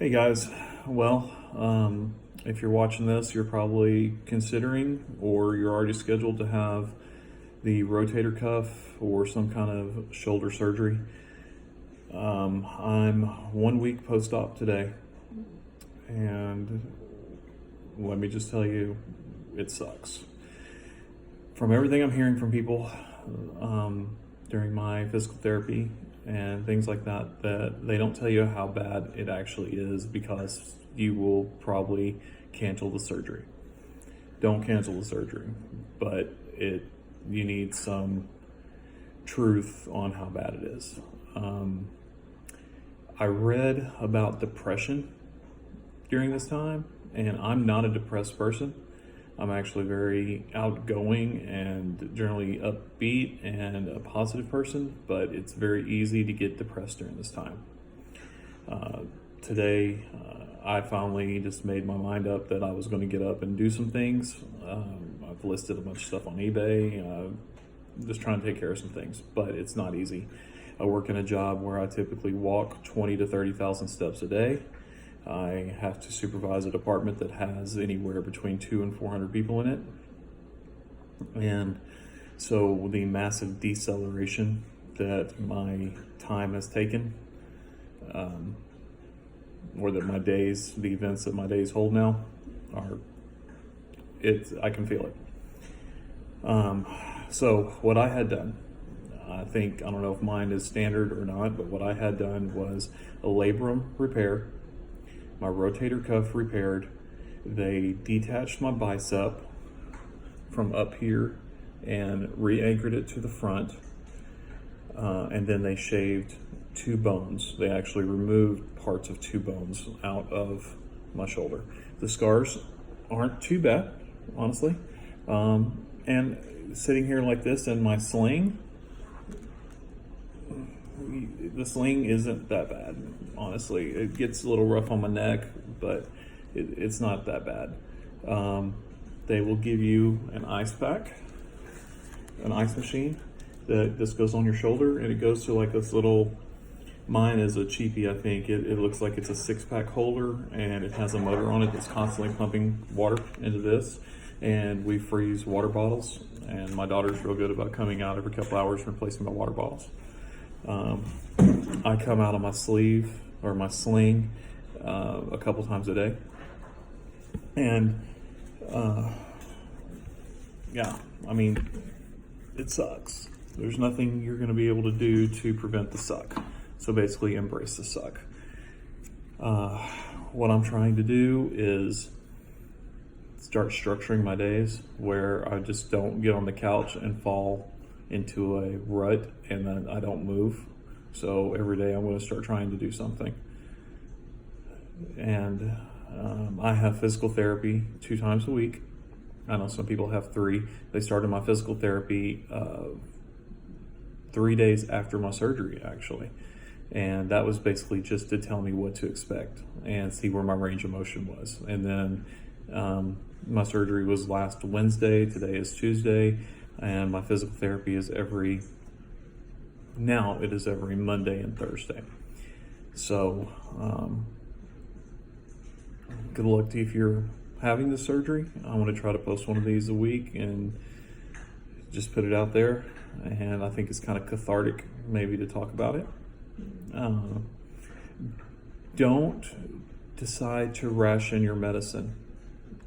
Hey guys, well, if you're watching this, you're probably considering or you're already scheduled to have the rotator cuff or some kind of shoulder surgery. I'm 1 week post-op today, and let me just tell you, it sucks. From everything I'm hearing from people during my physical therapy and things like that, that they don't tell you how bad it actually is because you will probably cancel the surgery. Don't cancel the surgery, but you need some truth on how bad it is. I read about depression during this time, and I'm not a depressed person. I'm actually very outgoing and generally upbeat and a positive person, but it's very easy to get depressed during this time. Today, I finally just made my mind up that I was going to get up and do some things. I've listed a bunch of stuff on eBay, just trying to take care of some things, but it's not easy. I work in a job where I typically walk 20 to 30,000 steps a day. I have to supervise a department that has anywhere between 200 and 400 people in it. And so the massive deceleration that my time has taken, or that the events that my days hold now I can feel it. So what I had done, I don't know if mine is standard or not, but what I had done was a labrum repair, my rotator cuff repaired. They detached my bicep from up here and re-anchored it to the front. And then they shaved 2 bones. They actually removed parts of 2 bones out of my shoulder. The scars aren't too bad, honestly. And sitting here like this in my sling, the sling isn't that bad, honestly. It gets a little rough on my neck, but it's not that bad. They will give you an ice pack, an ice machine that just goes on your shoulder, and it goes to like this little, mine is a cheapie, I think. It looks like it's a 6-pack holder, and it has a motor on it that's constantly pumping water into this. And we freeze water bottles, and my daughter's real good about coming out every couple hours and replacing my water bottles. I come out of my sleeve or my sling a couple times a day, and yeah, I mean, it sucks. There's nothing you're going to be able to do to prevent the suck. So basically, embrace the suck. What I'm trying to do is start structuring my days where I just don't get on the couch and fall into a rut and then I don't move. So every day I'm going to start trying to do something. And I have physical therapy 2 times a week. I know some people have 3. They started my physical therapy 3 days after my surgery, actually. And that was basically just to tell me what to expect and see where my range of motion was. And then my surgery was last Wednesday. Today is Tuesday. And my physical therapy is every Monday and Thursday. So good luck to you if you're having the surgery. I want to try to post one of these a week and just put it out there. And I think it's kind of cathartic maybe to talk about it. Don't decide to ration your medicine.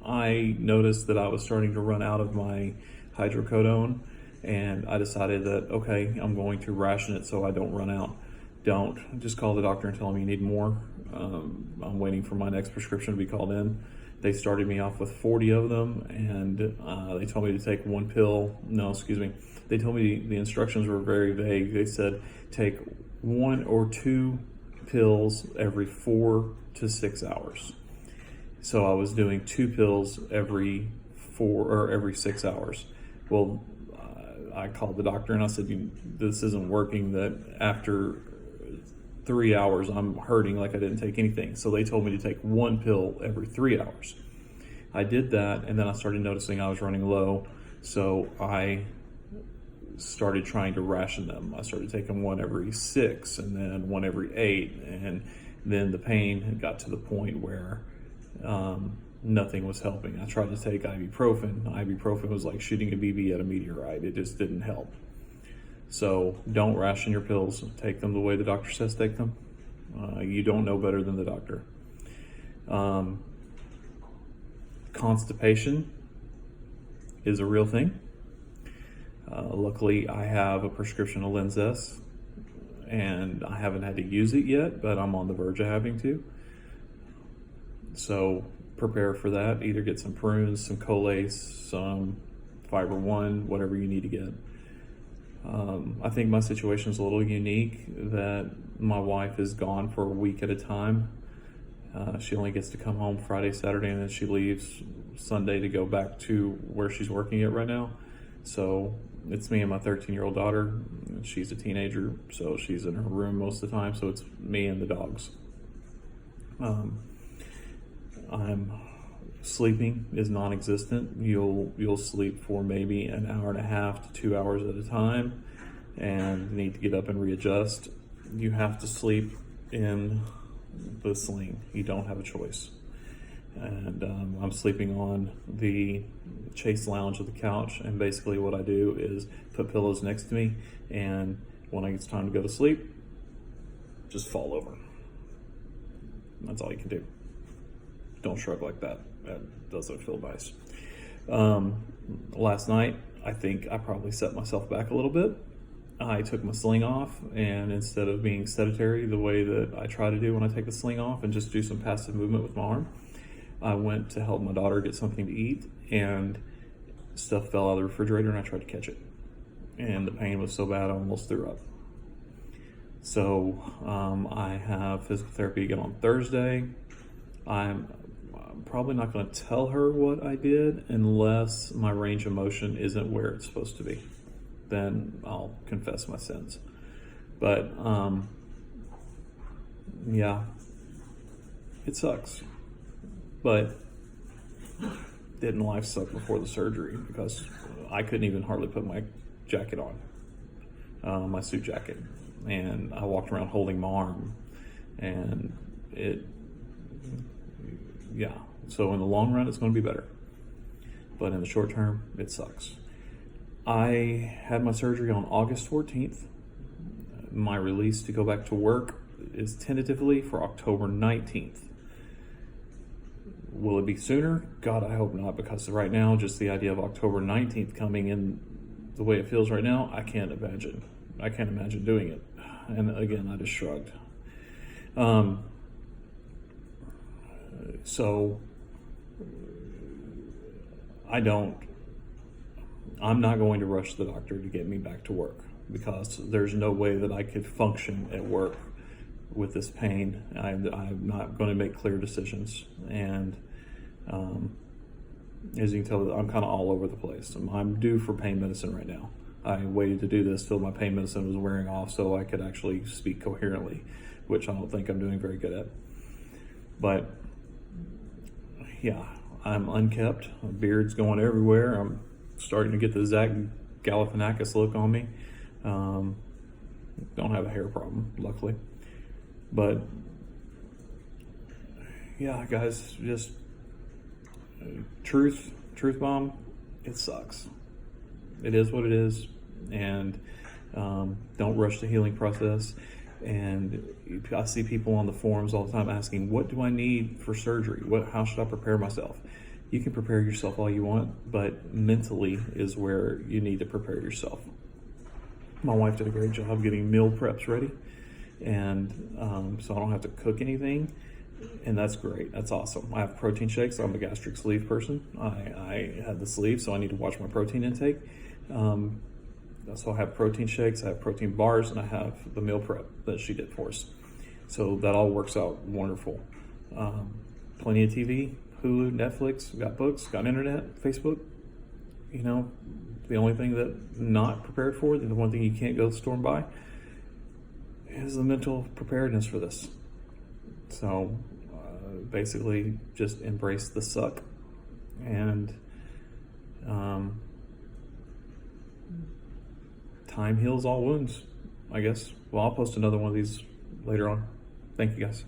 I noticed that I was starting to run out of my hydrocodone, and I decided that, okay, I'm going to ration it so I don't run out. Don't just call the doctor and tell them you need more. I'm waiting for my next prescription to be called in. They started me off with 40 of them, and they told me to take 1 pill. No, excuse me. They told me the instructions were very vague. They said take 1 or 2 pills every 4 to 6 hours. So I was doing 2 pills every 6 hours. Well, I called the doctor and I said, this isn't working, that after 3 hours I'm hurting like I didn't take anything. So they told me to take 1 pill every 3 hours. I did that, and then I started noticing I was running low. So I started trying to ration them. I started taking 1 every 6 and then 1 every 8, and then the pain had got to the point where nothing was helping. I tried to take ibuprofen. Ibuprofen was like shooting a BB at a meteorite. It just didn't help. So don't ration your pills. Take them the way the doctor says take them. You don't know better than the doctor. Constipation is a real thing. Luckily, I have a prescription of Linzess, and I haven't had to use it yet, but I'm on the verge of having to. So prepare for that. Either get some prunes, some Colace, some Fiber One, whatever you need to get. I think my situation is a little unique that my wife is gone for a week at a time. She only gets to come home Friday, Saturday, and then she leaves Sunday to go back to where she's working at right now. So it's me and my 13-year-old daughter. She's a teenager, so she's in her room most of the time. So it's me and the dogs. I'm sleeping is non-existent. You'll sleep for maybe an hour and a half to 2 hours at a time, and need to get up and readjust. You have to sleep in the sling. You don't have a choice. And I'm sleeping on the Chase lounge of the couch, and basically what I do is put pillows next to me, and when it's time to go to sleep, just fall over. That's all you can do. Don't shrug like that. That doesn't feel nice. Last night, I think I probably set myself back a little bit. I took my sling off, and instead of being sedentary the way that I try to do when I take the sling off and just do some passive movement with my arm, I went to help my daughter get something to eat, and stuff fell out of the refrigerator, and I tried to catch it. And the pain was so bad I almost threw up. So I have physical therapy again on Thursday. I'm probably not going to tell her what I did unless my range of motion isn't where it's supposed to be. Then I'll confess my sins. But yeah, it sucks. But didn't life suck before the surgery? Because I couldn't even hardly put my jacket on, my suit jacket, and I walked around holding my arm, and yeah. So in the long run, it's going to be better, but in the short term, it sucks. I had my surgery on August 14th. My release to go back to work is tentatively for October 19th. Will it be sooner? God, I hope not, because right now, just the idea of October 19th coming in the way it feels right now, I can't imagine. I can't imagine doing it. And again, I just shrugged. So I'm not going to rush the doctor to get me back to work, because there's no way that I could function at work with this pain. I'm not going to make clear decisions. And as you can tell, I'm kind of all over the place. I'm due for pain medicine right now. I waited to do this till my pain medicine was wearing off so I could actually speak coherently, which I don't think I'm doing very good at. But yeah, I'm unkept. My beard's going everywhere. I'm starting to get the Zach Galifianakis look on me. Don't have a hair problem, luckily. But yeah, guys, just truth bomb. It sucks. It is what it is, and don't rush the healing process. And I see people on the forums all the time asking, what do I need for surgery? How should I prepare myself? You can prepare yourself all you want, but mentally is where you need to prepare yourself. My wife did a great job getting meal preps ready, and so I don't have to cook anything, and that's great. That's awesome. I have protein shakes. I'm a gastric sleeve person. I had the sleeve, so I need to watch my protein intake. So I have protein shakes, I have protein bars, and I have the meal prep that she did for us. So that all works out wonderful. Plenty of TV, Hulu, Netflix, got books, got internet, Facebook. You know, the only thing that I'm not prepared for, the one thing you can't go to the store and buy, is the mental preparedness for this. So basically just embrace the suck, and time heals all wounds, I guess. Well, I'll post another one of these later on. Thank you, guys.